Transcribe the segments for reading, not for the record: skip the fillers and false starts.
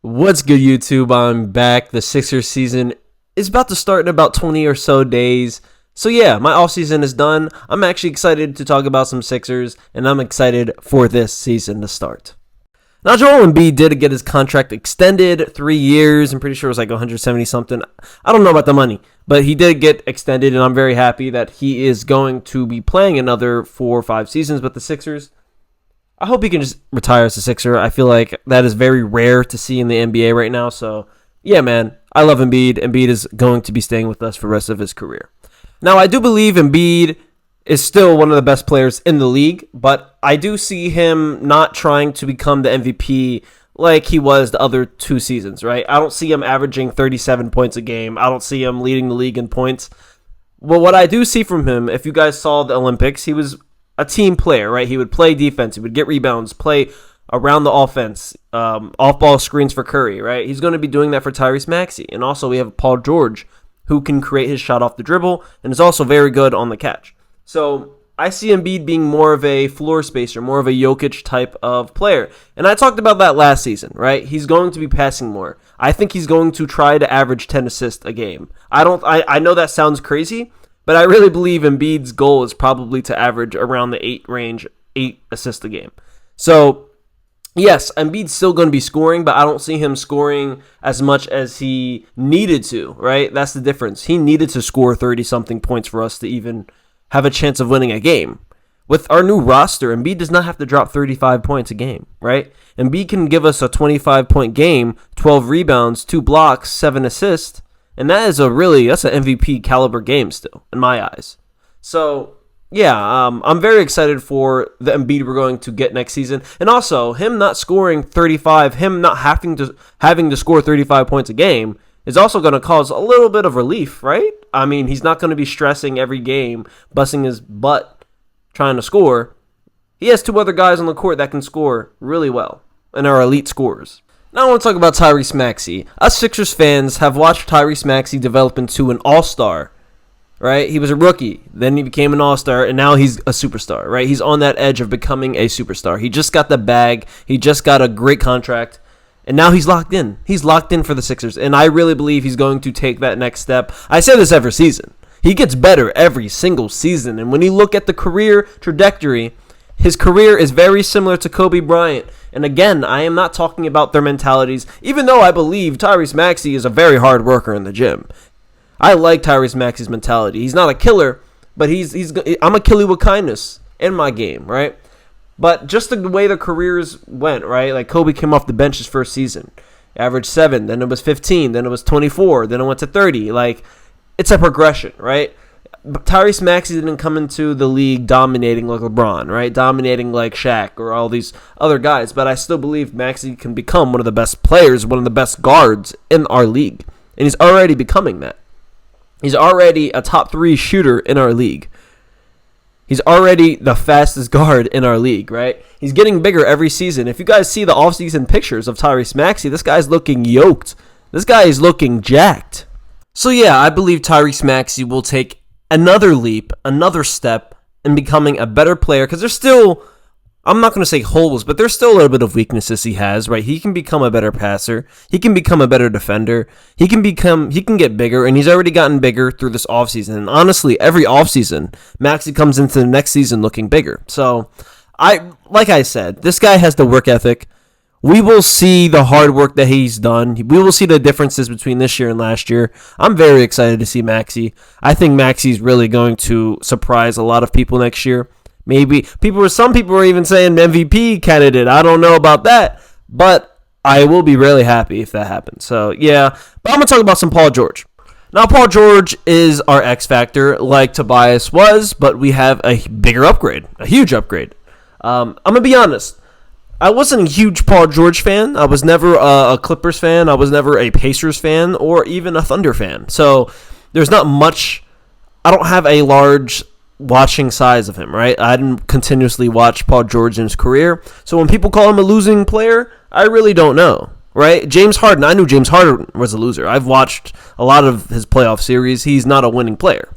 What's good, YouTube? I'm back. The Sixers season is about to start in about 20 or so days. So yeah, my offseason is done. I'm actually excited to talk about some Sixers, and I'm excited for this season to start. Now, Joel Embiid did get his contract extended 3 years. I'm pretty sure it was like 170 something. I don't know about the money, but he did get extended, and I'm very happy that he is going to be playing another 4 or 5 seasons with the Sixers. I hope he can just retire as a Sixer. I feel like that is very rare to see in the NBA right now. So, yeah, man, I love Embiid. Embiid is going to be staying with us for the rest of his career. Now, I do believe Embiid is still one of the best players in the league, but I do see him not trying to become the MVP like he was the other 2 seasons, right? I don't see him averaging 37 points a game. I don't see him leading the league in points. Well, what I do see from him, if you guys saw the Olympics, he was a team player, right? He would play defense. He would get rebounds, play around the offense, off-ball screens for Curry, right? He's going to be doing that for Tyrese Maxiell. And also we have Paul George, who can create his shot off the dribble and is also very good on the catch. So I see Embiid being more of a floor spacer, more of a Jokic type of player. And I talked about that last season, right? He's going to be passing more. I think he's going to try to average 10 assists a game. I know that sounds crazy, but I really believe Embiid's goal is probably to average around the 8 assists a game. So, yes, Embiid's still going to be scoring, but I don't see him scoring as much as he needed to, right? That's the difference. He needed to score 30-something points for us to even have a chance of winning a game. With our new roster, Embiid does not have to drop 35 points a game, right? Embiid can give us a 25-point game, 12 rebounds, 2 blocks, 7 assists, and that's an MVP caliber game still, in my eyes. So, yeah, I'm very excited for the Embiid we're going to get next season. And also, him not scoring 35, him not having to score 35 points a game is also going to cause a little bit of relief, right? I mean, he's not going to be stressing every game, busting his butt trying to score. He has 2 other guys on the court that can score really well and are elite scorers. Now I want to talk about Tyrese Maxiell. Us Sixers fans have watched Tyrese Maxiell develop into an all-star, right? He was a rookie, then he became an all-star, and now he's a superstar, right? He's on that edge of becoming a superstar. He just got the bag. He just got a great contract, and now he's locked in. He's locked in for the Sixers, and I really believe he's going to take that next step. I say this every season. He gets better every single season, and when you look at the career trajectory, his career is very similar to Kobe Bryant. And again, I am not talking about their mentalities, even though I believe Tyrese Maxiell is a very hard worker in the gym. I like Tyrese Maxiell's mentality. He's not a killer, but I'm a killer with kindness in my game, right? But just the way the careers went, right? Like Kobe came off the bench his first season, averaged 7, then it was 15, then it was 24, then it went to 30. Like, it's a progression, right? Tyrese Maxiell didn't come into the league dominating like LeBron, right? Dominating like Shaq or all these other guys. But I still believe Maxiell can become one of the best players, one of the best guards in our league. And he's already becoming that. He's already a top 3 shooter in our league. He's already the fastest guard in our league, right? He's getting bigger every season. If you guys see the offseason pictures of Tyrese Maxiell, this guy's looking yoked. This guy is looking jacked. So yeah, I believe Tyrese Maxiell will take another leap, another step in becoming a better player, because there's still, I'm not going to say holes, but there's still a little bit of weaknesses he has, right? He can become a better passer. He can become a better defender. He can get bigger, and he's already gotten bigger through this offseason. And honestly, every offseason, Maxey comes into the next season looking bigger. So, like I said, this guy has the work ethic. We will see the hard work that he's done. We will see the differences between this year and last year. I'm very excited to see Maxey. I think Maxey's really going to surprise a lot of people next year. Maybe some people are even saying MVP candidate. I don't know about that, but I will be really happy if that happens. So, yeah. But I'm going to talk about some Paul George. Now, Paul George is our X factor like Tobias was, but we have a bigger upgrade, a huge upgrade. I'm going to be honest. I wasn't a huge Paul George fan. I was never a Clippers fan. I was never a Pacers fan or even a Thunder fan. So there's not much. I don't have a large watching size of him, right? I didn't continuously watch Paul George in his career. So when people call him a losing player, I really don't know, right? James Harden, I knew James Harden was a loser. I've watched a lot of his playoff series. He's not a winning player.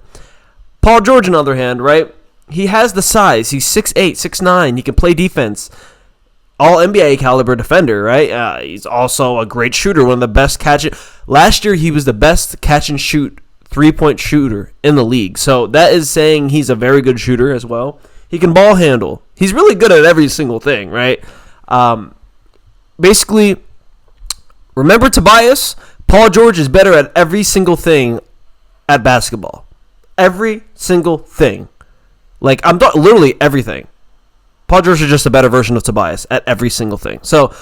Paul George, on the other hand, right? He has the size. He's 6'8", 6'9". He can play defense. all NBA caliber defender, right? He's also a great shooter, one of the best Last year, he was the best catch and shoot 3-point shooter in the league. So that is saying he's a very good shooter as well. He can ball handle. He's really good at every single thing, right? Basically, remember Tobias? Paul George is better at every single thing at basketball. Every single thing. Like, I'm literally everything. Paul George is just a better version of Tobias at every single thing. So,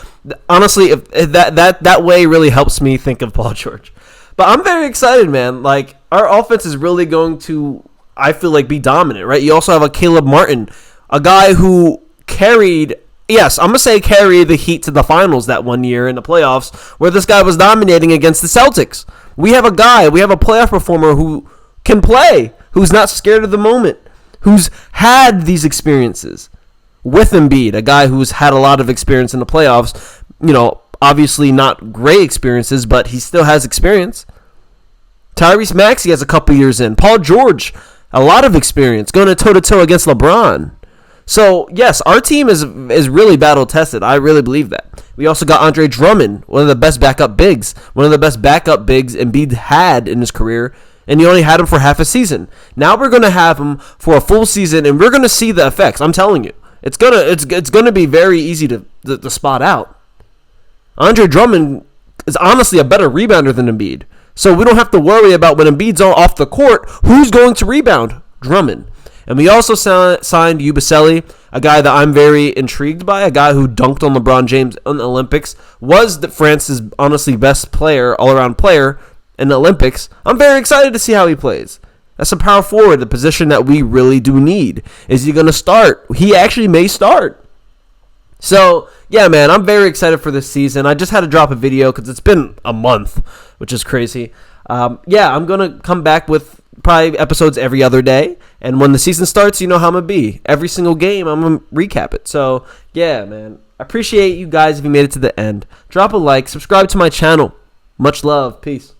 honestly, if that way really helps me think of Paul George. But I'm very excited, man. Like, our offense is really going to, I feel like, be dominant, right? You also have a Caleb Martin, a guy who carried the Heat to the finals that one year in the playoffs where this guy was dominating against the Celtics. We have a playoff performer who can play, who's not scared of the moment, who's had these experiences. With Embiid, a guy who's had a lot of experience in the playoffs, obviously not great experiences, but he still has experience. Tyrese Maxiell has a couple years in. Paul George, a lot of experience, going toe-to-toe against LeBron. So, yes, our team is really battle-tested. I really believe that. We also got Andre Drummond, one of the best backup bigs. One of the best backup bigs Embiid had in his career, and he only had him for half a season. Now we're going to have him for a full season, and we're going to see the effects. I'm telling you. It's gonna be very easy to spot out. Andre Drummond is honestly a better rebounder than Embiid. So we don't have to worry about when Embiid's off the court, who's going to rebound? Drummond. And we also signed Yabusele, a guy that I'm very intrigued by, a guy who dunked on LeBron James in the Olympics, was France's honestly best player, all-around player in the Olympics. I'm very excited to see how he plays. That's a power forward, the position that we really do need. Is he going to start? He actually may start. So, yeah, man, I'm very excited for this season. I just had to drop a video because it's been a month, which is crazy. I'm going to come back with probably episodes every other day. And when the season starts, you know how I'm going to be. Every single game, I'm going to recap it. So, yeah, man, I appreciate you guys if you made it to the end. Drop a like, subscribe to my channel. Much love. Peace.